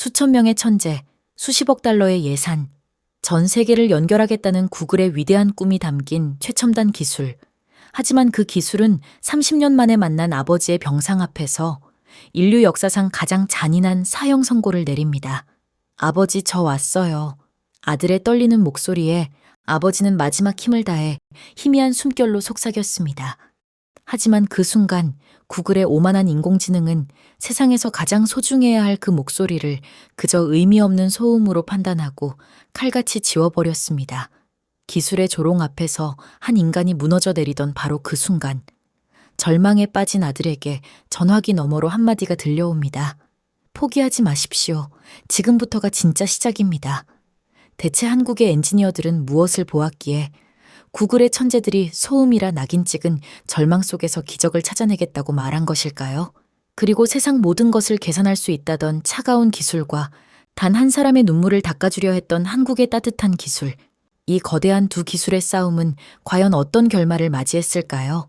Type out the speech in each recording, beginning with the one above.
수천 명의 천재, 수십억 달러의 예산, 전 세계를 연결하겠다는 구글의 위대한 꿈이 담긴 최첨단 기술. 하지만 그 기술은 30년 만에 만난 아버지의 병상 앞에서 인류 역사상 가장 잔인한 사형 선고를 내립니다. 아버지, 저 왔어요. 아들의 떨리는 목소리에 아버지는 마지막 힘을 다해 희미한 숨결로 속삭였습니다. 하지만 그 순간 구글의 오만한 인공지능은 세상에서 가장 소중해야 할 그 목소리를 그저 의미 없는 소음으로 판단하고 칼같이 지워버렸습니다. 기술의 조롱 앞에서 한 인간이 무너져 내리던 바로 그 순간, 절망에 빠진 아들에게 전화기 너머로 한마디가 들려옵니다. 포기하지 마십시오. 지금부터가 진짜 시작입니다. 대체 한국의 엔지니어들은 무엇을 보았기에 구글의 천재들이 소음이라 낙인 찍은 절망 속에서 기적을 찾아내겠다고 말한 것일까요? 그리고 세상 모든 것을 계산할 수 있다던 차가운 기술과 단 한 사람의 눈물을 닦아주려 했던 한국의 따뜻한 기술. 이 거대한 두 기술의 싸움은 과연 어떤 결말을 맞이했을까요?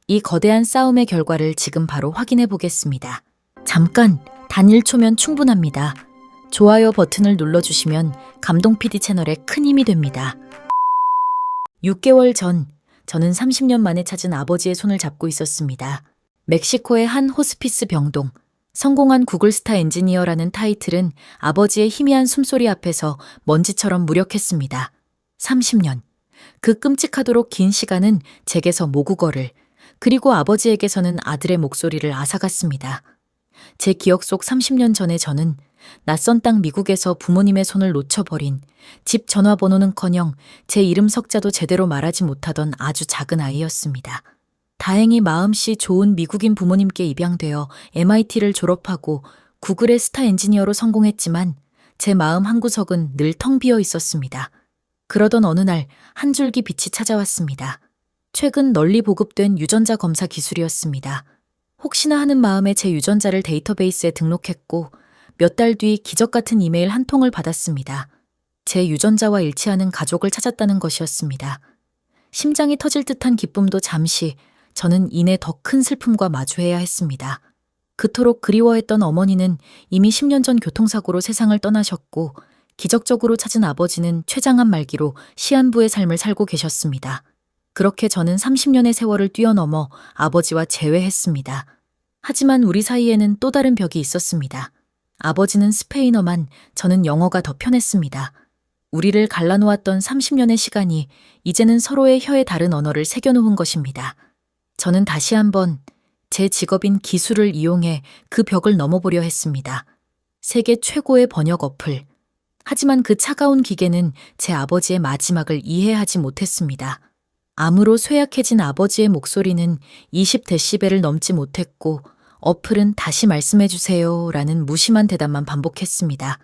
이 거대한 싸움의 결과를 지금 바로 확인해 보겠습니다. 잠깐, 단 1초면 충분합니다. 좋아요 버튼을 눌러주시면 감동 PD 채널에 큰 힘이 됩니다. 6개월 전, 저는 30년 만에 찾은 아버지의 손을 잡고 있었습니다. 멕시코의 한 호스피스 병동, 성공한 구글 스타 엔지니어라는 타이틀은 아버지의 희미한 숨소리 앞에서 먼지처럼 무력했습니다. 30년. 그 끔찍하도록 긴 시간은 제게서 모국어를, 그리고 아버지에게서는 아들의 목소리를 앗아갔습니다. 제 기억 속 30년 전의 저는 낯선 땅 미국에서 부모님의 손을 놓쳐버린, 집 전화번호는커녕 제 이름 석자도 제대로 말하지 못하던 아주 작은 아이였습니다. 다행히 마음씨 좋은 미국인 부모님께 입양되어 MIT를 졸업하고 구글의 스타 엔지니어로 성공했지만 제 마음 한구석은 늘 텅 비어 있었습니다. 그러던 어느 날 한 줄기 빛이 찾아왔습니다. 최근 널리 보급된 유전자 검사 기술이었습니다. 혹시나 하는 마음에 제 유전자를 데이터베이스에 등록했고 몇 달 뒤 기적 같은 이메일 한 통을 받았습니다. 제 유전자와 일치하는 가족을 찾았다는 것이었습니다. 심장이 터질 듯한 기쁨도 잠시, 저는 이내 더 큰 슬픔과 마주해야 했습니다. 그토록 그리워했던 어머니는 이미 10년 전 교통사고로 세상을 떠나셨고 기적적으로 찾은 아버지는 췌장암 말기로 시한부의 삶을 살고 계셨습니다. 그렇게 저는 30년의 세월을 뛰어넘어 아버지와 재회했습니다. 하지만 우리 사이에는 또 다른 벽이 있었습니다. 아버지는 스페인어만, 저는 영어가 더 편했습니다. 우리를 갈라놓았던 30년의 시간이 이제는 서로의 혀에 다른 언어를 새겨놓은 것입니다. 저는 다시 한번 제 직업인 기술을 이용해 그 벽을 넘어보려 했습니다. 세계 최고의 번역 어플. 하지만 그 차가운 기계는 제 아버지의 마지막을 이해하지 못했습니다. 암으로 쇠약해진 아버지의 목소리는 20데시벨을 넘지 못했고 어플은 다시 말씀해주세요 라는 무심한 대답만 반복했습니다.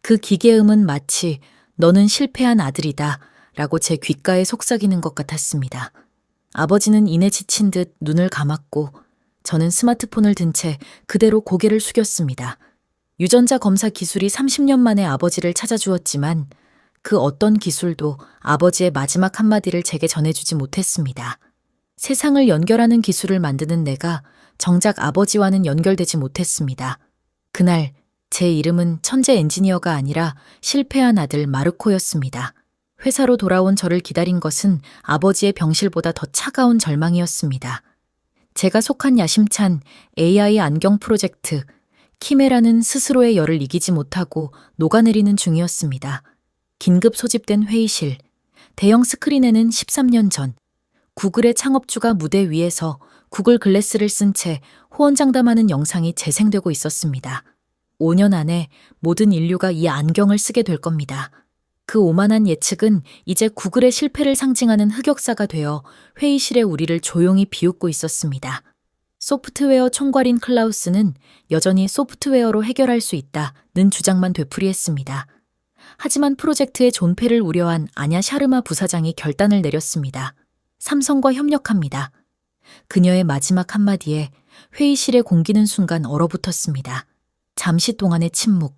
그 기계음은 마치 너는 실패한 아들이다 라고 제 귓가에 속삭이는 것 같았습니다. 아버지는 이내 지친 듯 눈을 감았고 저는 스마트폰을 든 채 그대로 고개를 숙였습니다. 유전자 검사 기술이 30년 만에 아버지를 찾아주었지만 그 어떤 기술도 아버지의 마지막 한마디를 제게 전해주지 못했습니다. 세상을 연결하는 기술을 만드는 내가 정작 아버지와는 연결되지 못했습니다. 그날 제 이름은 천재 엔지니어가 아니라 실패한 아들 마르코였습니다. 회사로 돌아온 저를 기다린 것은 아버지의 병실보다 더 차가운 절망이었습니다. 제가 속한 야심찬 AI 안경 프로젝트, 키메라는 스스로의 열을 이기지 못하고 녹아내리는 중이었습니다. 긴급 소집된 회의실, 대형 스크린에는 13년 전, 구글의 창업주가 무대 위에서 구글 글래스를 쓴 채 호언장담하는 영상이 재생되고 있었습니다. 5년 안에 모든 인류가 이 안경을 쓰게 될 겁니다. 그 오만한 예측은 이제 구글의 실패를 상징하는 흑역사가 되어 회의실에 우리를 조용히 비웃고 있었습니다. 소프트웨어 총괄인 클라우스는 여전히 소프트웨어로 해결할 수 있다는 주장만 되풀이했습니다. 하지만 프로젝트의 존폐를 우려한 아냐 샤르마 부사장이 결단을 내렸습니다. 삼성과 협력합니다. 그녀의 마지막 한마디에 회의실의 공기는 순간 얼어붙었습니다. 잠시 동안의 침묵.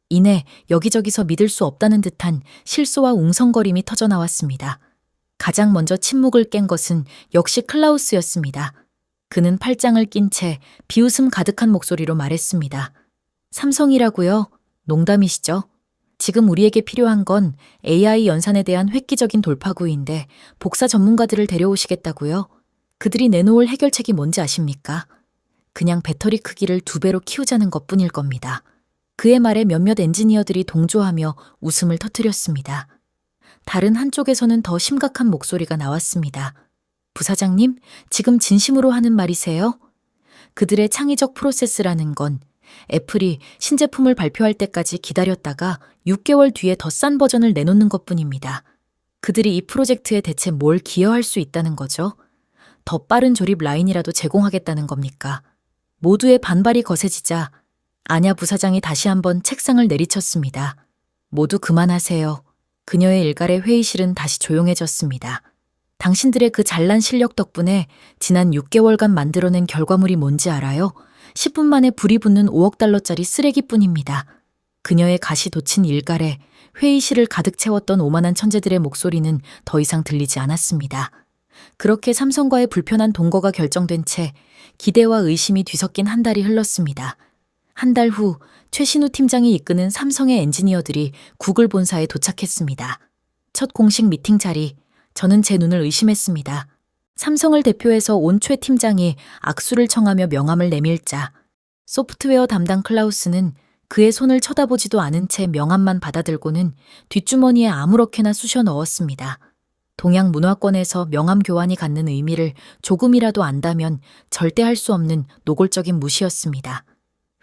이내 여기저기서 믿을 수 없다는 듯한 실소와 웅성거림이 터져나왔습니다. 가장 먼저 침묵을 깬 것은 역시 클라우스였습니다. 그는 팔짱을 낀 채 비웃음 가득한 목소리로 말했습니다. 삼성이라고요? 농담이시죠? 지금 우리에게 필요한 건 AI 연산에 대한 획기적인 돌파구인데 복사 전문가들을 데려오시겠다고요? 그들이 내놓을 해결책이 뭔지 아십니까? 그냥 배터리 크기를 2배로 키우자는 것뿐일 겁니다. 그의 말에 몇몇 엔지니어들이 동조하며 웃음을 터뜨렸습니다. 다른 한쪽에서는 더 심각한 목소리가 나왔습니다. 부사장님, 지금 진심으로 하는 말이세요? 그들의 창의적 프로세스라는 건 애플이 신제품을 발표할 때까지 기다렸다가 6개월 뒤에 더 싼 버전을 내놓는 것뿐입니다. 그들이 이 프로젝트에 대체 뭘 기여할 수 있다는 거죠? 더 빠른 조립 라인이라도 제공하겠다는 겁니까? 모두의 반발이 거세지자 아냐 부사장이 다시 한번 책상을 내리쳤습니다. 모두 그만하세요. 그녀의 일갈의 회의실은 다시 조용해졌습니다. 당신들의 그 잘난 실력 덕분에 지난 6개월간 만들어낸 결과물이 뭔지 알아요? 10분 만에 불이 붙는 5억 달러짜리 쓰레기뿐입니다. 그녀의 가시 돋친 일갈에 회의실을 가득 채웠던 오만한 천재들의 목소리는 더 이상 들리지 않았습니다. 그렇게 삼성과의 불편한 동거가 결정된 채 기대와 의심이 뒤섞인 한 달이 흘렀습니다. 한 달 후 최신우 팀장이 이끄는 삼성의 엔지니어들이 구글 본사에 도착했습니다. 첫 공식 미팅 자리, 저는 제 눈을 의심했습니다. 삼성을 대표해서 온 최 팀장이 악수를 청하며 명함을 내밀자 소프트웨어 담당 클라우스는 그의 손을 쳐다보지도 않은 채 명함만 받아들고는 뒷주머니에 아무렇게나 쑤셔 넣었습니다. 동양 문화권에서 명함 교환이 갖는 의미를 조금이라도 안다면 절대 할 수 없는 노골적인 무시였습니다.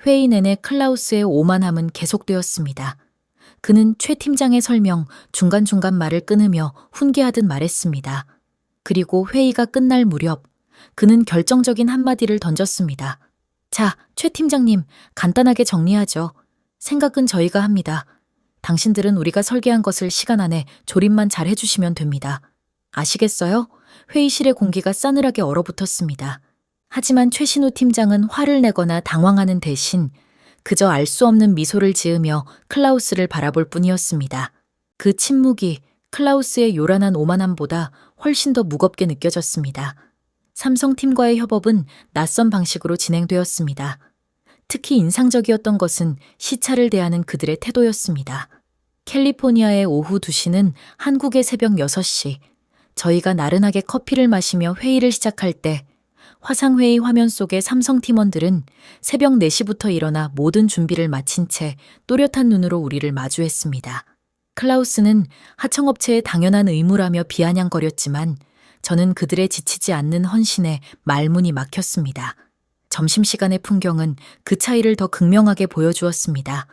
회의 내내 클라우스의 오만함은 계속되었습니다. 그는 최 팀장의 설명, 중간중간 말을 끊으며 훈계하듯 말했습니다. 그리고 회의가 끝날 무렵 그는 결정적인 한마디를 던졌습니다. 자, 최 팀장님, 간단하게 정리하죠. 생각은 저희가 합니다. 당신들은 우리가 설계한 것을 시간 안에 조립만 잘 해주시면 됩니다. 아시겠어요? 회의실의 공기가 싸늘하게 얼어붙었습니다. 하지만 최신우 팀장은 화를 내거나 당황하는 대신 그저 알 수 없는 미소를 지으며 클라우스를 바라볼 뿐이었습니다. 그 침묵이 클라우스의 요란한 오만함보다 훨씬 더 무겁게 느껴졌습니다. 삼성팀과의 협업은 낯선 방식으로 진행되었습니다. 특히 인상적이었던 것은 시차를 대하는 그들의 태도였습니다. 캘리포니아의 오후 2시는 한국의 새벽 6시, 저희가 나른하게 커피를 마시며 회의를 시작할 때 화상회의 화면 속의 삼성 팀원들은 새벽 4시부터 일어나 모든 준비를 마친 채 또렷한 눈으로 우리를 마주했습니다. 클라우스는 하청업체의 당연한 의무라며 비아냥거렸지만 저는 그들의 지치지 않는 헌신에 말문이 막혔습니다. 점심시간의 풍경은 그 차이를 더 극명하게 보여주었습니다.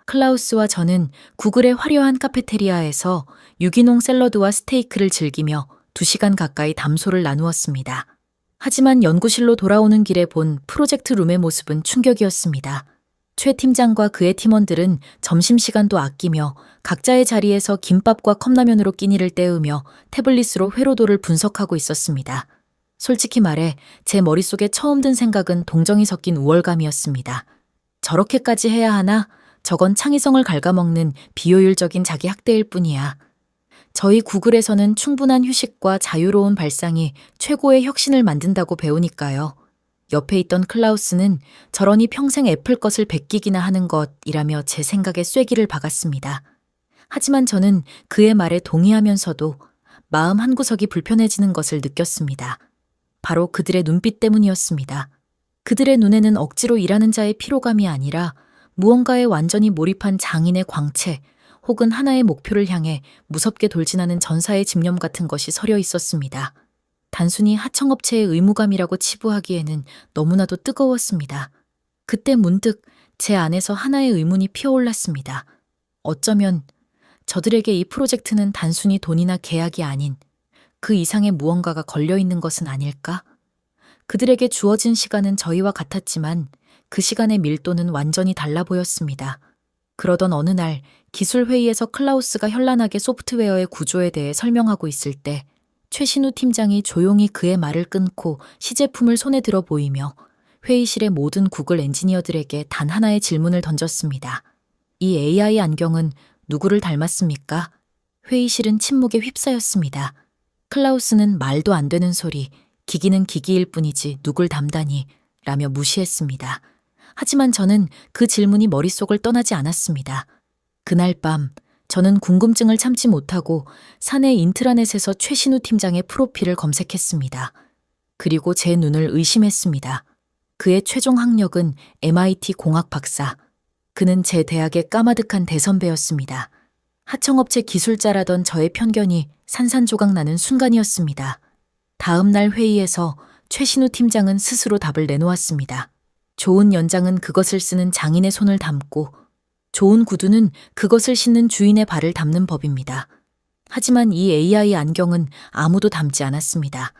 클라우스와 저는 구글의 화려한 카페테리아에서 유기농 샐러드와 스테이크를 즐기며 2시간 가까이 담소를 나누었습니다. 하지만 연구실로 돌아오는 길에 본 프로젝트 룸의 모습은 충격이었습니다. 최 팀장과 그의 팀원들은 점심시간도 아끼며 각자의 자리에서 김밥과 컵라면으로 끼니를 때우며 태블릿으로 회로도를 분석하고 있었습니다. 솔직히 말해 제 머릿속에 처음 든 생각은 동정이 섞인 우월감이었습니다. 저렇게까지 해야 하나? 저건 창의성을 갉아먹는 비효율적인 자기 학대일 뿐이야. 저희 구글에서는 충분한 휴식과 자유로운 발상이 최고의 혁신을 만든다고 배우니까요. 옆에 있던 클라우스는 저러니 평생 애플 것을 베끼기나 하는 것이라며 제 생각에 쐐기를 박았습니다. 하지만 저는 그의 말에 동의하면서도 마음 한구석이 불편해지는 것을 느꼈습니다. 바로 그들의 눈빛 때문이었습니다. 그들의 눈에는 억지로 일하는 자의 피로감이 아니라 무언가에 완전히 몰입한 장인의 광채 혹은 하나의 목표를 향해 무섭게 돌진하는 전사의 집념 같은 것이 서려 있었습니다. 단순히 하청업체의 의무감이라고 치부하기에는 너무나도 뜨거웠습니다. 그때 문득 제 안에서 하나의 의문이 피어올랐습니다. 어쩌면 저들에게 이 프로젝트는 단순히 돈이나 계약이 아닌 그 이상의 무언가가 걸려있는 것은 아닐까? 그들에게 주어진 시간은 저희와 같았지만 그 시간의 밀도는 완전히 달라 보였습니다. 그러던 어느 날 기술회의에서 클라우스가 현란하게 소프트웨어의 구조에 대해 설명하고 있을 때 최신우 팀장이 조용히 그의 말을 끊고 시제품을 손에 들어 보이며 회의실의 모든 구글 엔지니어들에게 단 하나의 질문을 던졌습니다. 이 AI 안경은 누구를 닮았습니까? 회의실은 침묵에 휩싸였습니다. 클라우스는 말도 안 되는 소리, 기기는 기기일 뿐이지 누굴 담다니 라며 무시했습니다. 하지만 저는 그 질문이 머릿속을 떠나지 않았습니다. 그날 밤 저는 궁금증을 참지 못하고 사내 인트라넷에서 최신우 팀장의 프로필을 검색했습니다. 그리고 제 눈을 의심했습니다. 그의 최종 학력은 MIT 공학 박사. 그는 제 대학의 까마득한 대선배였습니다. 하청업체 기술자라던 저의 편견이 산산조각 나는 순간이었습니다. 다음 날 회의에서 최신우 팀장은 스스로 답을 내놓았습니다. 좋은 연장은 그것을 쓰는 장인의 손을 담고 좋은 구두는 그것을 신는 주인의 발을 담는 법입니다. 하지만 이 AI 안경은 아무도 담지 않았습니다.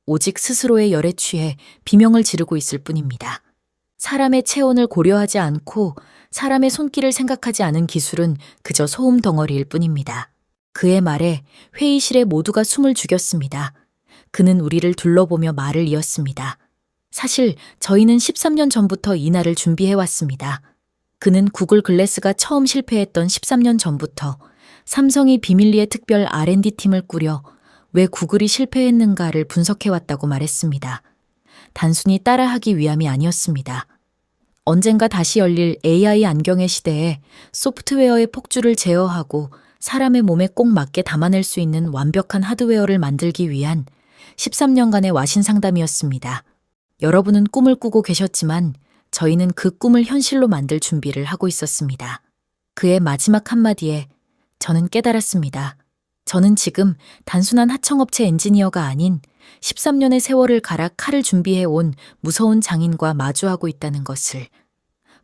오직 스스로의 열에 취해 비명을 지르고 있을 뿐입니다. 사람의 체온을 고려하지 않고 사람의 손길을 생각하지 않은 기술은 그저 소음 덩어리일 뿐입니다. 그의 말에 회의실의 모두가 숨을 죽였습니다. 그는 우리를 둘러보며 말을 이었습니다. 사실 저희는 13년 전부터 이 날을 준비해왔습니다. 그는 구글 글래스가 처음 실패했던 13년 전부터 삼성이 비밀리에 특별 R&D팀을 꾸려 왜 구글이 실패했는가를 분석해왔다고 말했습니다. 단순히 따라하기 위함이 아니었습니다. 언젠가 다시 열릴 AI 안경의 시대에 소프트웨어의 폭주를 제어하고 사람의 몸에 꼭 맞게 담아낼 수 있는 완벽한 하드웨어를 만들기 위한 13년간의 와신 상담이었습니다. 여러분은 꿈을 꾸고 계셨지만 저희는 그 꿈을 현실로 만들 준비를 하고 있었습니다. 그의 마지막 한마디에 저는 깨달았습니다. 저는 지금 단순한 하청업체 엔지니어가 아닌 13년의 세월을 갈아 칼을 준비해온 무서운 장인과 마주하고 있다는 것을.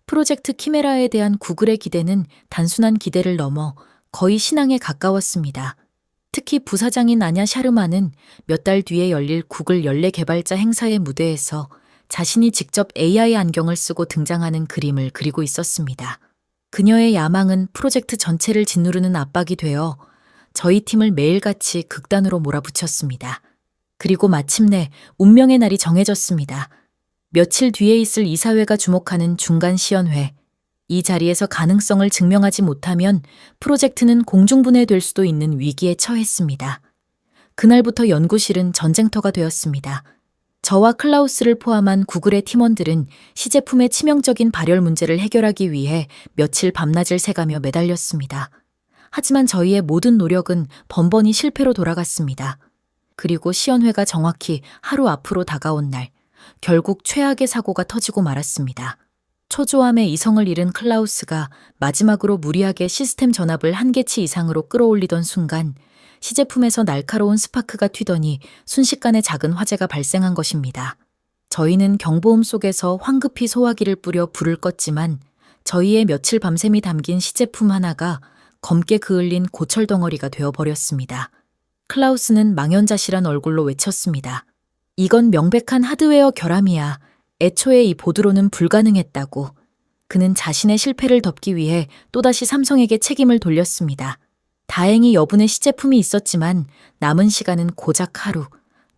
프로젝트 키메라에 대한 구글의 기대는 단순한 기대를 넘어 거의 신앙에 가까웠습니다. 특히 부사장인 아냐 샤르마는 몇 달 뒤에 열릴 구글 연례 개발자 행사의 무대에서 자신이 직접 AI 안경을 쓰고 등장하는 그림을 그리고 있었습니다. 그녀의 야망은 프로젝트 전체를 짓누르는 압박이 되어 저희 팀을 매일같이 극단으로 몰아붙였습니다. 그리고 마침내 운명의 날이 정해졌습니다. 며칠 뒤에 있을 이사회가 주목하는 중간 시연회. 이 자리에서 가능성을 증명하지 못하면 프로젝트는 공중분해될 수도 있는 위기에 처했습니다. 그날부터 연구실은 전쟁터가 되었습니다. 저와 클라우스를 포함한 구글의 팀원들은 시제품의 치명적인 발열 문제를 해결하기 위해 며칠 밤낮을 새가며 매달렸습니다. 하지만 저희의 모든 노력은 번번이 실패로 돌아갔습니다. 그리고 시연회가 정확히 하루 앞으로 다가온 날, 결국 최악의 사고가 터지고 말았습니다. 초조함에 이성을 잃은 클라우스가 마지막으로 무리하게 시스템 전압을 한계치 이상으로 끌어올리던 순간 시제품에서 날카로운 스파크가 튀더니 순식간에 작은 화재가 발생한 것입니다. 저희는 경보음 속에서 황급히 소화기를 뿌려 불을 껐지만 저희의 며칠 밤샘이 담긴 시제품 하나가 검게 그을린 고철덩어리가 되어버렸습니다. 클라우스는 망연자실한 얼굴로 외쳤습니다. 이건 명백한 하드웨어 결함이야. 애초에 이 보드로는 불가능했다고. 그는 자신의 실패를 덮기 위해 또다시 삼성에게 책임을 돌렸습니다. 다행히 여분의 시제품이 있었지만 남은 시간은 고작 하루.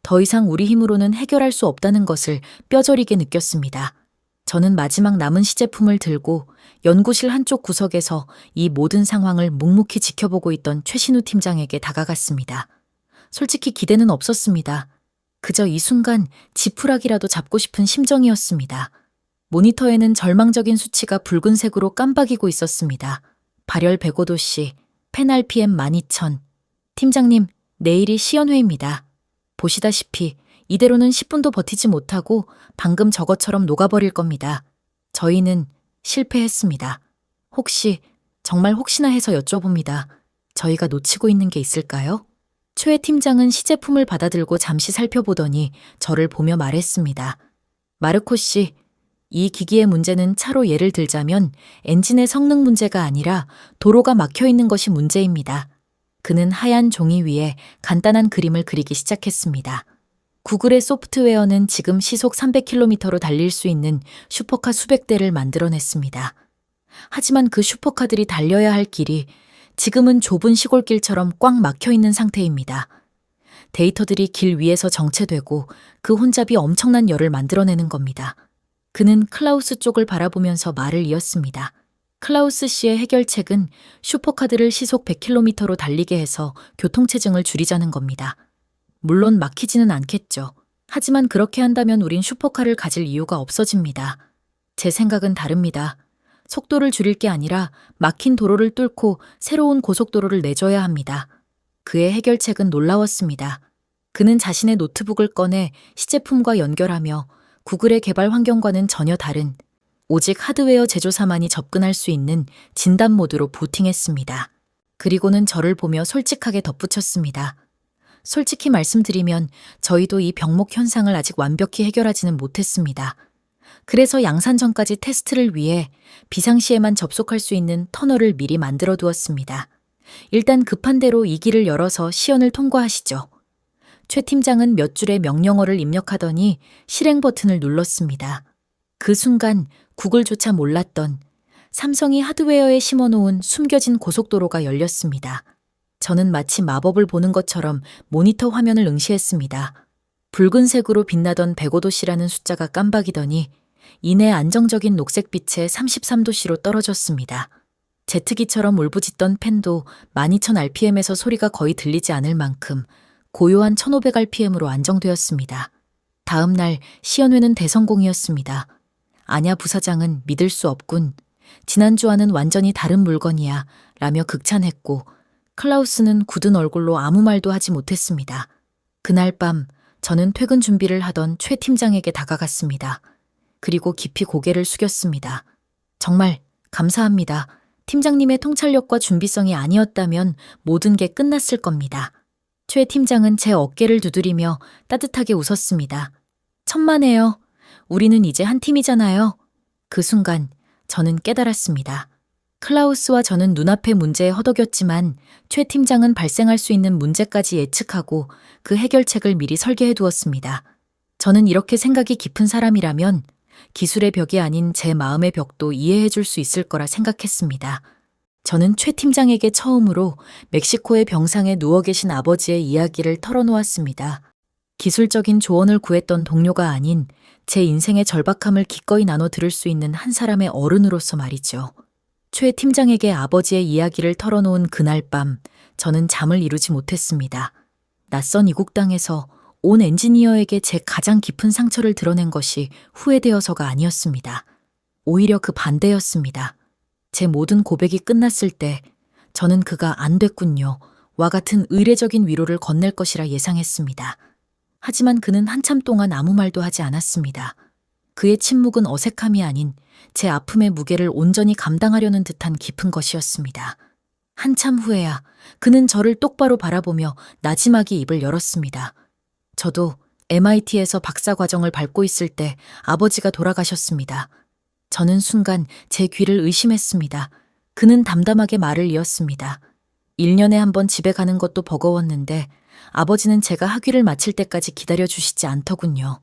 더 이상 우리 힘으로는 해결할 수 없다는 것을 뼈저리게 느꼈습니다. 저는 마지막 남은 시제품을 들고 연구실 한쪽 구석에서 이 모든 상황을 묵묵히 지켜보고 있던 최신우 팀장에게 다가갔습니다. 솔직히 기대는 없었습니다. 그저 이 순간 지푸라기라도 잡고 싶은 심정이었습니다. 모니터에는 절망적인 수치가 붉은색으로 깜박이고 있었습니다. 발열 105도씨, 펜 RPM 12,000. 팀장님, 내일이 시연회입니다. 보시다시피 이대로는 10분도 버티지 못하고 방금 저것처럼 녹아버릴 겁니다. 저희는 실패했습니다. 혹시, 정말 혹시나 해서 여쭤봅니다. 저희가 놓치고 있는 게 있을까요? 최 팀장은 시제품을 받아들고 잠시 살펴보더니 저를 보며 말했습니다. 마르코 씨, 이 기기의 문제는 차로 예를 들자면 엔진의 성능 문제가 아니라 도로가 막혀 있는 것이 문제입니다. 그는 하얀 종이 위에 간단한 그림을 그리기 시작했습니다. 구글의 소프트웨어는 지금 시속 300km로 달릴 수 있는 슈퍼카 수백 대를 만들어냈습니다. 하지만 그 슈퍼카들이 달려야 할 길이 지금은 좁은 시골길처럼 꽉 막혀 있는 상태입니다. 데이터들이 길 위에서 정체되고 그 혼잡이 엄청난 열을 만들어내는 겁니다. 그는 클라우스 쪽을 바라보면서 말을 이었습니다. 클라우스 씨의 해결책은 슈퍼카들을 시속 100km로 달리게 해서 교통체증을 줄이자는 겁니다. 물론 막히지는 않겠죠. 하지만 그렇게 한다면 우린 슈퍼카를 가질 이유가 없어집니다. 제 생각은 다릅니다. 속도를 줄일 게 아니라 막힌 도로를 뚫고 새로운 고속도로를 내줘야 합니다. 그의 해결책은 놀라웠습니다. 그는 자신의 노트북을 꺼내 시제품과 연결하며 구글의 개발 환경과는 전혀 다른 오직 하드웨어 제조사만이 접근할 수 있는 진단 모드로 부팅했습니다. 그리고는 저를 보며 솔직하게 덧붙였습니다. 솔직히 말씀드리면 저희도 이 병목 현상을 아직 완벽히 해결하지는 못했습니다. 그래서 양산전까지 테스트를 위해 비상시에만 접속할 수 있는 터널을 미리 만들어 두었습니다. 일단 급한 대로 이 길을 열어서 시연을 통과하시죠. 최 팀장은 몇 줄의 명령어를 입력하더니 실행 버튼을 눌렀습니다. 그 순간 구글조차 몰랐던 삼성이 하드웨어에 심어놓은 숨겨진 고속도로가 열렸습니다. 저는 마치 마법을 보는 것처럼 모니터 화면을 응시했습니다. 붉은색으로 빛나던 105도씨라는 숫자가 깜박이더니 이내 안정적인 녹색빛에 33도씨로 떨어졌습니다. 제트기처럼 울부짖던 팬도 12,000rpm에서 소리가 거의 들리지 않을 만큼 고요한 1,500rpm으로 안정되었습니다. 다음 날 시연회는 대성공이었습니다. 아냐 부사장은 믿을 수 없군. 지난주와는 완전히 다른 물건이야 라며 극찬했고 클라우스는 굳은 얼굴로 아무 말도 하지 못했습니다. 그날 밤 저는 퇴근 준비를 하던 최 팀장에게 다가갔습니다. 그리고 깊이 고개를 숙였습니다. 정말 감사합니다. 팀장님의 통찰력과 준비성이 아니었다면 모든 게 끝났을 겁니다. 최 팀장은 제 어깨를 두드리며 따뜻하게 웃었습니다. 천만에요. 우리는 이제 한 팀이잖아요. 그 순간 저는 깨달았습니다. 클라우스와 저는 눈앞의 문제에 허덕였지만 최 팀장은 발생할 수 있는 문제까지 예측하고 그 해결책을 미리 설계해 두었습니다. 저는 이렇게 생각이 깊은 사람이라면 기술의 벽이 아닌 제 마음의 벽도 이해해 줄 수 있을 거라 생각했습니다. 저는 최 팀장에게 처음으로 멕시코의 병상에 누워 계신 아버지의 이야기를 털어놓았습니다. 기술적인 조언을 구했던 동료가 아닌 제 인생의 절박함을 기꺼이 나눠 들을 수 있는 한 사람의 어른으로서 말이죠. 최 팀장에게 아버지의 이야기를 털어놓은 그날 밤 저는 잠을 이루지 못했습니다. 낯선 이국 땅에서 온 엔지니어에게 제 가장 깊은 상처를 드러낸 것이 후회되어서가 아니었습니다. 오히려 그 반대였습니다. 제 모든 고백이 끝났을 때 저는 그가 안 됐군요 와 같은 의례적인 위로를 건넬 것이라 예상했습니다. 하지만 그는 한참 동안 아무 말도 하지 않았습니다. 그의 침묵은 어색함이 아닌 제 아픔의 무게를 온전히 감당하려는 듯한 깊은 것이었습니다. 한참 후에야 그는 저를 똑바로 바라보며 나지막이 입을 열었습니다. 저도 MIT에서 박사 과정을 밟고 있을 때 아버지가 돌아가셨습니다. 저는 순간 제 귀를 의심했습니다. 그는 담담하게 말을 이었습니다. 1년에 한 번 집에 가는 것도 버거웠는데 아버지는 제가 학위를 마칠 때까지 기다려주시지 않더군요.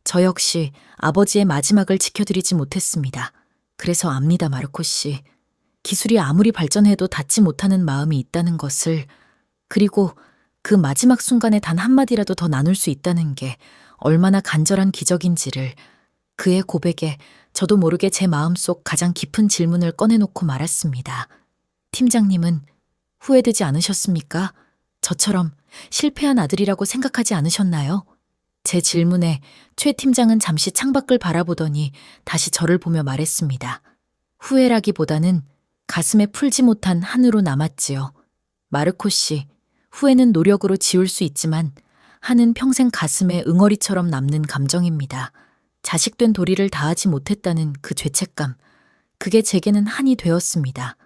저 역시 아버지의 마지막을 지켜드리지 못했습니다. 그래서 압니다, 마르코 씨. 기술이 아무리 발전해도 닿지 못하는 마음이 있다는 것을, 그리고 그 마지막 순간에 단 한마디라도 더 나눌 수 있다는 게 얼마나 간절한 기적인지를. 그의 고백에 저도 모르게 제 마음속 가장 깊은 질문을 꺼내놓고 말았습니다. 팀장님은 후회되지 않으셨습니까? 저처럼 실패한 아들이라고 생각하지 않으셨나요? 제 질문에 최 팀장은 잠시 창밖을 바라보더니 다시 저를 보며 말했습니다. 후회라기보다는 가슴에 풀지 못한 한으로 남았지요. 마르코 씨, 후회는 노력으로 지울 수 있지만 한은 평생 가슴에 응어리처럼 남는 감정입니다. 자식된 도리를 다하지 못했다는 그 죄책감, 그게 제게는 한이 되었습니다.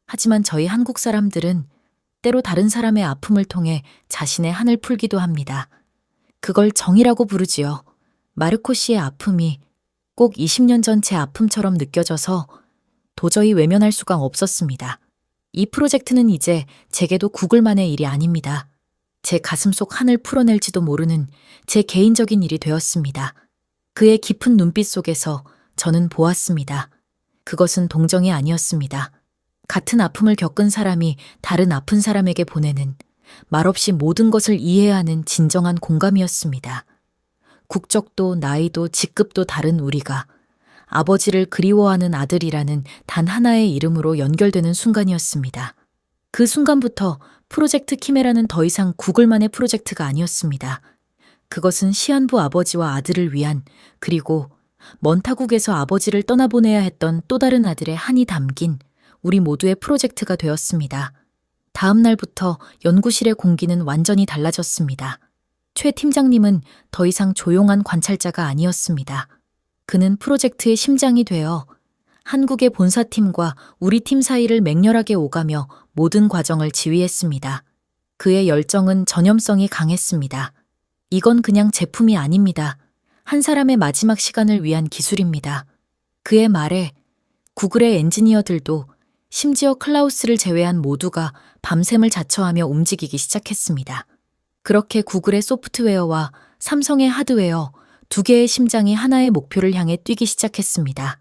하지만 저희 한국 사람들은 때로 다른 사람의 아픔을 통해 자신의 한을 풀기도 합니다. 그걸 정이라고 부르지요. 마르코 씨의 아픔이 꼭 20년 전 제 아픔처럼 느껴져서 도저히 외면할 수가 없었습니다. 이 프로젝트는 이제 제게도 구글만의 일이 아닙니다. 제 가슴속 한을 풀어낼지도 모르는 제 개인적인 일이 되었습니다. 그의 깊은 눈빛 속에서 저는 보았습니다. 그것은 동정이 아니었습니다. 같은 아픔을 겪은 사람이 다른 아픈 사람에게 보내는 말없이 모든 것을 이해하는 진정한 공감이었습니다. 국적도 나이도 직급도 다른 우리가 아버지를 그리워하는 아들이라는 단 하나의 이름으로 연결되는 순간이었습니다. 그 순간부터 프로젝트 키메라는 더 이상 구글만의 프로젝트가 아니었습니다. 그것은 시한부 아버지와 아들을 위한, 그리고 먼 타국에서 아버지를 떠나보내야 했던 또 다른 아들의 한이 담긴 우리 모두의 프로젝트가 되었습니다. 다음 날부터 연구실의 공기는 완전히 달라졌습니다. 최 팀장님은 더 이상 조용한 관찰자가 아니었습니다. 그는 프로젝트의 심장이 되어 한국의 본사팀과 우리 팀 사이를 맹렬하게 오가며 모든 과정을 지휘했습니다. 그의 열정은 전염성이 강했습니다. 이건 그냥 제품이 아닙니다. 한 사람의 마지막 시간을 위한 기술입니다. 그의 말에 구글의 엔지니어들도 심지어 클라우스를 제외한 모두가 밤샘을 자처하며 움직이기 시작했습니다. 그렇게 구글의 소프트웨어와 삼성의 하드웨어 두 개의 심장이 하나의 목표를 향해 뛰기 시작했습니다.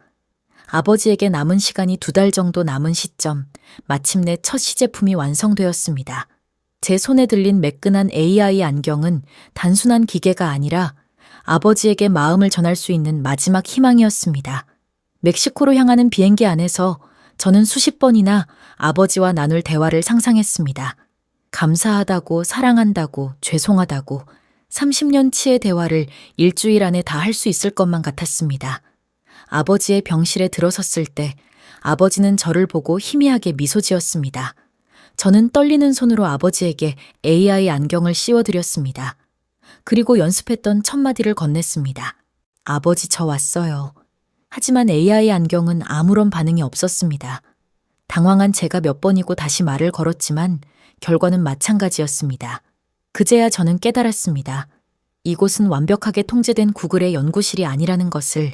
아버지에게 남은 시간이 2달 정도 남은 시점, 마침내 첫 시제품이 완성되었습니다. 제 손에 들린 매끈한 AI 안경은 단순한 기계가 아니라 아버지에게 마음을 전할 수 있는 마지막 희망이었습니다. 멕시코로 향하는 비행기 안에서 저는 수십 번이나 아버지와 나눌 대화를 상상했습니다. 감사하다고, 사랑한다고, 죄송하다고 30년치의 대화를 일주일 안에 다 할 수 있을 것만 같았습니다. 아버지의 병실에 들어섰을 때 아버지는 저를 보고 희미하게 미소 지었습니다. 저는 떨리는 손으로 아버지에게 AI 안경을 씌워드렸습니다. 그리고 연습했던 첫 마디를 건넸습니다. 아버지, 저 왔어요. 하지만 AI 안경은 아무런 반응이 없었습니다. 당황한 제가 몇 번이고 다시 말을 걸었지만 결과는 마찬가지였습니다. 그제야 저는 깨달았습니다. 이곳은 완벽하게 통제된 구글의 연구실이 아니라는 것을.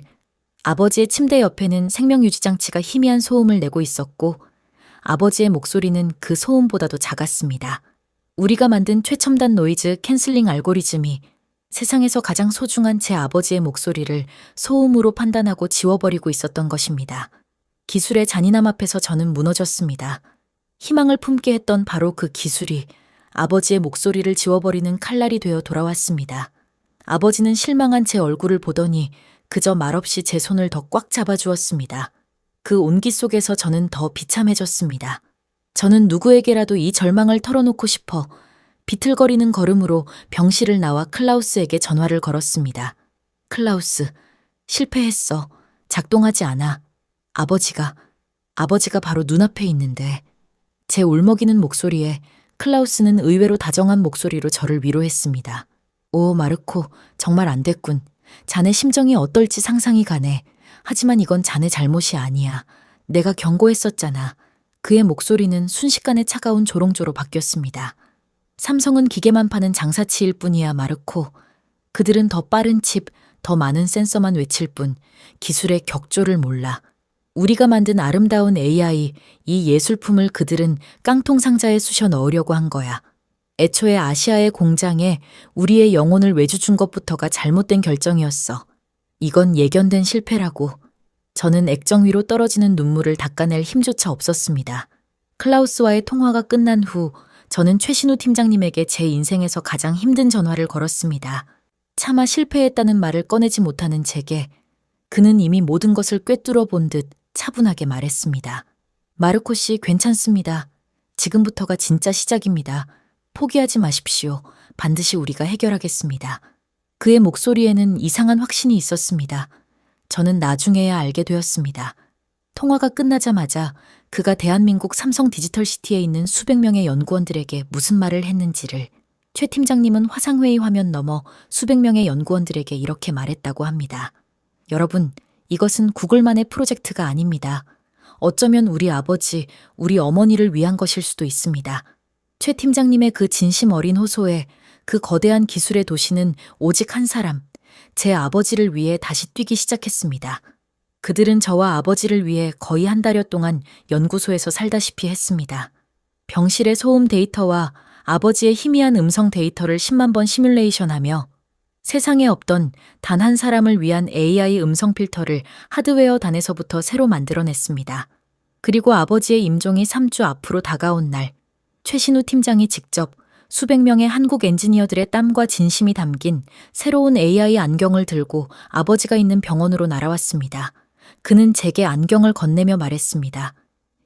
아버지의 침대 옆에는 생명유지장치가 희미한 소음을 내고 있었고 아버지의 목소리는 그 소음보다도 작았습니다. 우리가 만든 최첨단 노이즈 캔슬링 알고리즘이 세상에서 가장 소중한 제 아버지의 목소리를 소음으로 판단하고 지워버리고 있었던 것입니다. 기술의 잔인함 앞에서 저는 무너졌습니다. 희망을 품게 했던 바로 그 기술이 아버지의 목소리를 지워버리는 칼날이 되어 돌아왔습니다. 아버지는 실망한 제 얼굴을 보더니 그저 말없이 제 손을 더 꽉 잡아주었습니다. 그 온기 속에서 저는 더 비참해졌습니다. 저는 누구에게라도 이 절망을 털어놓고 싶어 비틀거리는 걸음으로 병실을 나와 클라우스에게 전화를 걸었습니다. 클라우스, 실패했어. 작동하지 않아. 아버지가 바로 눈앞에 있는데. 제 울먹이는 목소리에 클라우스는 의외로 다정한 목소리로 저를 위로했습니다. 오, 마르코, 정말 안 됐군. 자네 심정이 어떨지 상상이 가네. 하지만 이건 자네 잘못이 아니야. 내가 경고했었잖아. 그의 목소리는 순식간에 차가운 조롱조로 바뀌었습니다. 삼성은 기계만 파는 장사치일 뿐이야, 마르코. 그들은 더 빠른 칩, 더 많은 센서만 외칠 뿐 기술의 격조를 몰라. 우리가 만든 아름다운 AI, 이 예술품을 그들은 깡통 상자에 쑤셔 넣으려고 한 거야. 애초에 아시아의 공장에 우리의 영혼을 외주준 것부터가 잘못된 결정이었어. 이건 예견된 실패라고. 저는 액정 위로 떨어지는 눈물을 닦아낼 힘조차 없었습니다. 클라우스와의 통화가 끝난 후 저는 최신우 팀장님에게 제 인생에서 가장 힘든 전화를 걸었습니다. 차마 실패했다는 말을 꺼내지 못하는 제게 그는 이미 모든 것을 꿰뚫어 본 듯 차분하게 말했습니다. 마르코 씨, 괜찮습니다. 지금부터가 진짜 시작입니다. 포기하지 마십시오. 반드시 우리가 해결하겠습니다. 그의 목소리에는 이상한 확신이 있었습니다. 저는 나중에야 알게 되었습니다. 통화가 끝나자마자 그가 대한민국 삼성 디지털시티에 있는 수백 명의 연구원들에게 무슨 말을 했는지를. 최 팀장님은 화상회의 화면 너머 수백 명의 연구원들에게 이렇게 말했다고 합니다. 여러분, 이것은 구글만의 프로젝트가 아닙니다. 어쩌면 우리 아버지, 우리 어머니를 위한 것일 수도 있습니다. 최 팀장님의 그 진심 어린 호소에 그 거대한 기술의 도시는 오직 한 사람, 제 아버지를 위해 다시 뛰기 시작했습니다. 그들은 저와 아버지를 위해 거의 한 달여 동안 연구소에서 살다시피 했습니다. 병실의 소음 데이터와 아버지의 희미한 음성 데이터를 10만 번 시뮬레이션하며 세상에 없던 단 한 사람을 위한 AI 음성 필터를 하드웨어 단에서부터 새로 만들어냈습니다. 그리고 아버지의 임종이 3주 앞으로 다가온 날, 최신우 팀장이 직접 수백 명의 한국 엔지니어들의 땀과 진심이 담긴 새로운 AI 안경을 들고 아버지가 있는 병원으로 날아왔습니다. 그는 제게 안경을 건네며 말했습니다.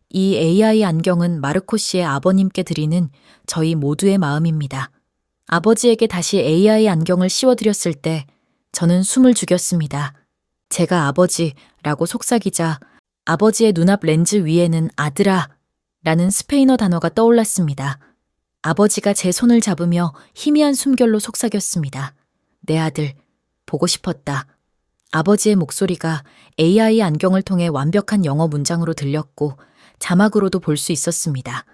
이 AI 안경은 마르코 씨의 아버님께 드리는 저희 모두의 마음입니다. 아버지에게 다시 AI 안경을 씌워드렸을 때 저는 숨을 죽였습니다. 제가 아버지라고 속삭이자 아버지의 눈앞 렌즈 위에는 아들아 라는 스페인어 단어가 떠올랐습니다. 아버지가 제 손을 잡으며 희미한 숨결로 속삭였습니다. 내 아들, 보고 싶었다. 아버지의 목소리가 AI 안경을 통해 완벽한 영어 문장으로 들렸고 자막으로도 볼 수 있었습니다.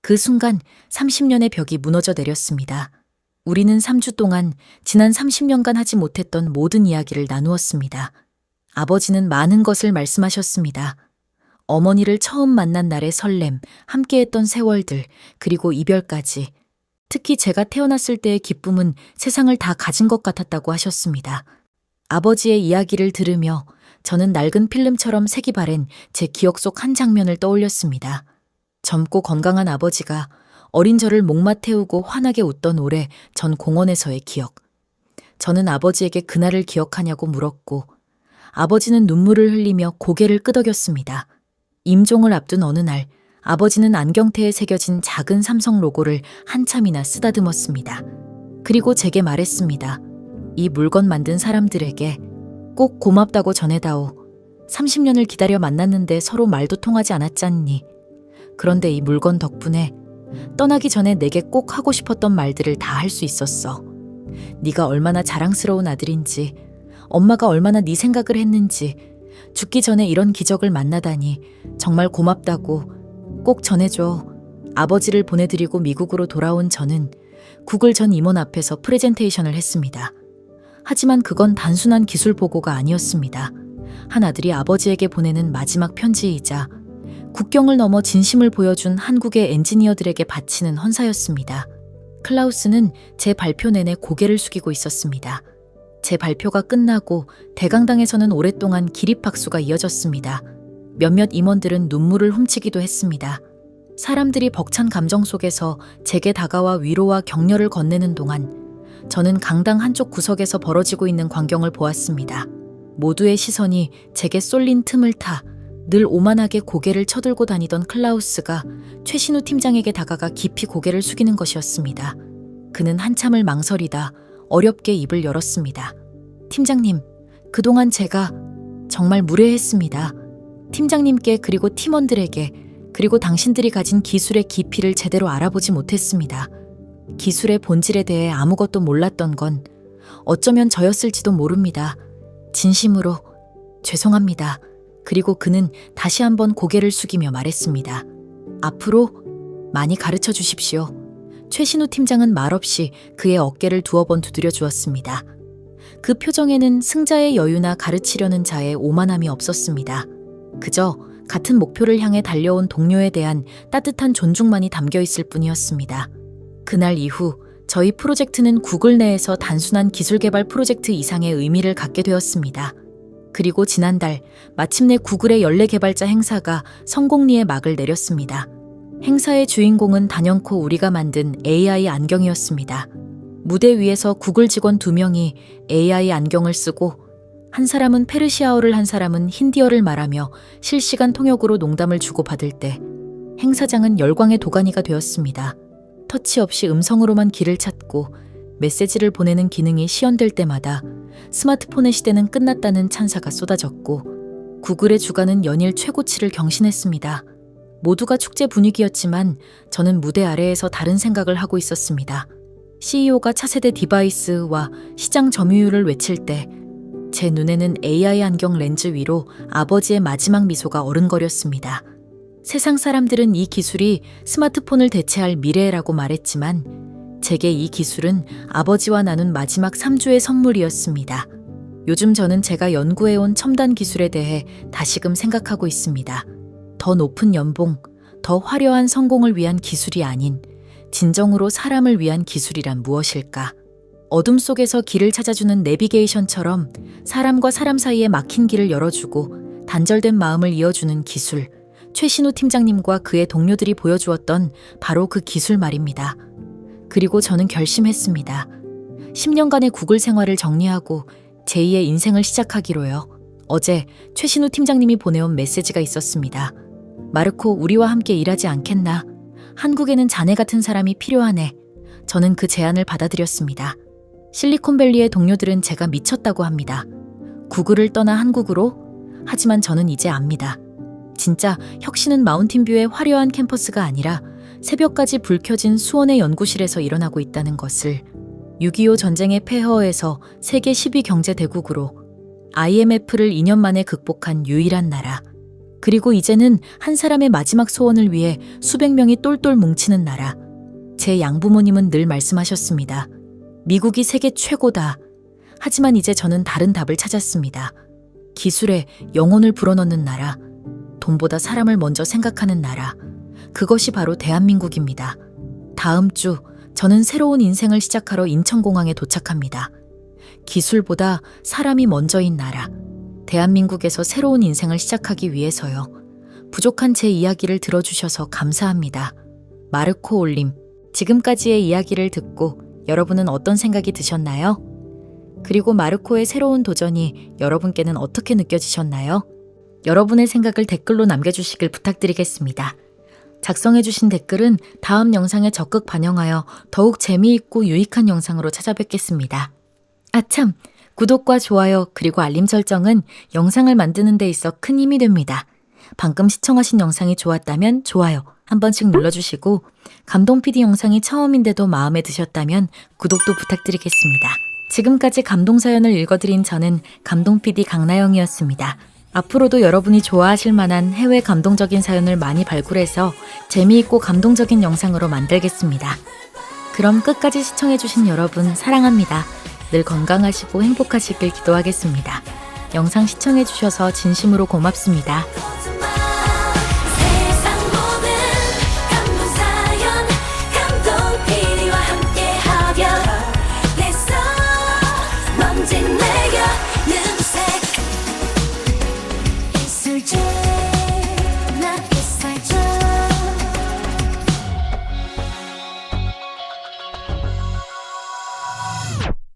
그 순간 30년의 벽이 무너져 내렸습니다. 우리는 3주 동안 지난 30년간 하지 못했던 모든 이야기를 나누었습니다. 아버지는 많은 것을 말씀하셨습니다. 어머니를 처음 만난 날의 설렘, 함께했던 세월들, 그리고 이별까지. 특히 제가 태어났을 때의 기쁨은 세상을 다 가진 것 같았다고 하셨습니다. 아버지의 이야기를 들으며 저는 낡은 필름처럼 색이 바랜 제 기억 속 한 장면을 떠올렸습니다. 젊고 건강한 아버지가 어린 저를 목마 태우고 환하게 웃던 오래 전 공원에서의 기억. 저는 아버지에게 그날을 기억하냐고 물었고 아버지는 눈물을 흘리며 고개를 끄덕였습니다. 임종을 앞둔 어느 날 아버지는 안경테에 새겨진 작은 삼성 로고를 한참이나 쓰다듬었습니다. 그리고 제게 말했습니다. 이 물건 만든 사람들에게 꼭 고맙다고 전해다오. 30년을 기다려 만났는데 서로 말도 통하지 않았잖니. 그런데 이 물건 덕분에 떠나기 전에 내게 꼭 하고 싶었던 말들을 다 할 수 있었어. 네가 얼마나 자랑스러운 아들인지, 엄마가 얼마나 네 생각을 했는지, 죽기 전에 이런 기적을 만나다니 정말 고맙다고 꼭 전해줘. 아버지를 보내드리고 미국으로 돌아온 저는 구글 전 임원 앞에서 프레젠테이션을 했습니다. 하지만 그건 단순한 기술 보고가 아니었습니다. 한 아들이 아버지에게 보내는 마지막 편지이자 국경을 넘어 진심을 보여준 한국의 엔지니어들에게 바치는 헌사였습니다. 클라우스는 제 발표 내내 고개를 숙이고 있었습니다. 제 발표가 끝나고 대강당에서는 오랫동안 기립박수가 이어졌습니다. 몇몇 임원들은 눈물을 훔치기도 했습니다. 사람들이 벅찬 감정 속에서 제게 다가와 위로와 격려를 건네는 동안 저는 강당 한쪽 구석에서 벌어지고 있는 광경을 보았습니다. 모두의 시선이 제게 쏠린 틈을 타 늘 오만하게 고개를 쳐들고 다니던 클라우스가 최신우 팀장에게 다가가 깊이 고개를 숙이는 것이었습니다. 그는 한참을 망설이다 어렵게 입을 열었습니다. 팀장님, 그동안 제가 정말 무례했습니다. 팀장님께 그리고 팀원들에게 그리고 당신들이 가진 기술의 깊이를 제대로 알아보지 못했습니다. 기술의 본질에 대해 아무것도 몰랐던 건 어쩌면 저였을지도 모릅니다. 진심으로 죄송합니다. 그리고 그는 다시 한번 고개를 숙이며 말했습니다. 앞으로 많이 가르쳐 주십시오. 최신우 팀장은 말없이 그의 어깨를 두어 번 두드려 주었습니다. 그 표정에는 승자의 여유나 가르치려는 자의 오만함이 없었습니다. 그저 같은 목표를 향해 달려온 동료에 대한 따뜻한 존중만이 담겨 있을 뿐이었습니다. 그날 이후 저희 프로젝트는 구글 내에서 단순한 기술 개발 프로젝트 이상의 의미를 갖게 되었습니다. 그리고 지난달 마침내 구글의 연례 개발자 행사가 성공리에 막을 내렸습니다. 행사의 주인공은 단연코 우리가 만든 AI 안경이었습니다. 무대 위에서 구글 직원 2명이 AI 안경을 쓰고 한 사람은 페르시아어를 한 사람은 힌디어를 말하며 실시간 통역으로 농담을 주고받을 때 행사장은 열광의 도가니가 되었습니다. 터치 없이 음성으로만 길을 찾고 메시지를 보내는 기능이 시연될 때마다 스마트폰의 시대는 끝났다는 찬사가 쏟아졌고 구글의 주가는 연일 최고치를 경신했습니다. 모두가 축제 분위기였지만 저는 무대 아래에서 다른 생각을 하고 있었습니다. CEO가 차세대 디바이스와 시장 점유율을 외칠 때 제 눈에는 AI 안경 렌즈 위로 아버지의 마지막 미소가 어른거렸습니다. 세상 사람들은 이 기술이 스마트폰을 대체할 미래라고 말했지만 제게 이 기술은 아버지와 나눈 마지막 3주의 선물이었습니다. 요즘 저는 제가 연구해온 첨단 기술에 대해 다시금 생각하고 있습니다. 더 높은 연봉, 더 화려한 성공을 위한 기술이 아닌 진정으로 사람을 위한 기술이란 무엇일까? 어둠 속에서 길을 찾아주는 내비게이션처럼 사람과 사람 사이에 막힌 길을 열어주고 단절된 마음을 이어주는 기술, 최신우 팀장님과 그의 동료들이 보여주었던 바로 그 기술 말입니다. 그리고 저는 결심했습니다. 10년간의 구글 생활을 정리하고 제2의 인생을 시작하기로요. 어제 최신우 팀장님이 보내온 메시지가 있었습니다. 마르코, 우리와 함께 일하지 않겠나? 한국에는 자네 같은 사람이 필요하네. 저는 그 제안을 받아들였습니다. 실리콘밸리의 동료들은 제가 미쳤다고 합니다. 구글을 떠나 한국으로? 하지만 저는 이제 압니다. 진짜 혁신은 마운틴뷰의 화려한 캠퍼스가 아니라 새벽까지 불 켜진 수원의 연구실에서 일어나고 있다는 것을. 6.25 전쟁의 폐허에서 세계 10위 경제대국으로 IMF를 2년 만에 극복한 유일한 나라. 그리고 이제는 한 사람의 마지막 소원을 위해 수백 명이 똘똘 뭉치는 나라. 제 양부모님은 늘 말씀하셨습니다. 미국이 세계 최고다. 하지만 이제 저는 다른 답을 찾았습니다. 기술에 영혼을 불어넣는 나라. 돈보다 사람을 먼저 생각하는 나라. 그것이 바로 대한민국입니다. 다음 주 저는 새로운 인생을 시작하러 인천공항에 도착합니다. 기술보다 사람이 먼저인 나라. 대한민국에서 새로운 인생을 시작하기 위해서요. 부족한 제 이야기를 들어주셔서 감사합니다. 마르코 올림. 지금까지의 이야기를 듣고 여러분은 어떤 생각이 드셨나요? 그리고 마르코의 새로운 도전이 여러분께는 어떻게 느껴지셨나요? 여러분의 생각을 댓글로 남겨주시길 부탁드리겠습니다. 작성해주신 댓글은 다음 영상에 적극 반영하여 더욱 재미있고 유익한 영상으로 찾아뵙겠습니다. 아참! 구독과 좋아요 그리고 알림 설정은 영상을 만드는 데 있어 큰 힘이 됩니다. 방금 시청하신 영상이 좋았다면 좋아요 한 번씩 눌러주시고 감동 PD 영상이 처음인데도 마음에 드셨다면 구독도 부탁드리겠습니다. 지금까지 감동 사연을 읽어드린 저는 감동 PD 강나영이었습니다. 앞으로도 여러분이 좋아하실 만한 해외 감동적인 사연을 많이 발굴해서 재미있고 감동적인 영상으로 만들겠습니다. 그럼 끝까지 시청해주신 여러분 사랑합니다. 늘 건강하시고 행복하시길 기도하겠습니다. 영상 시청해주셔서 진심으로 고맙습니다.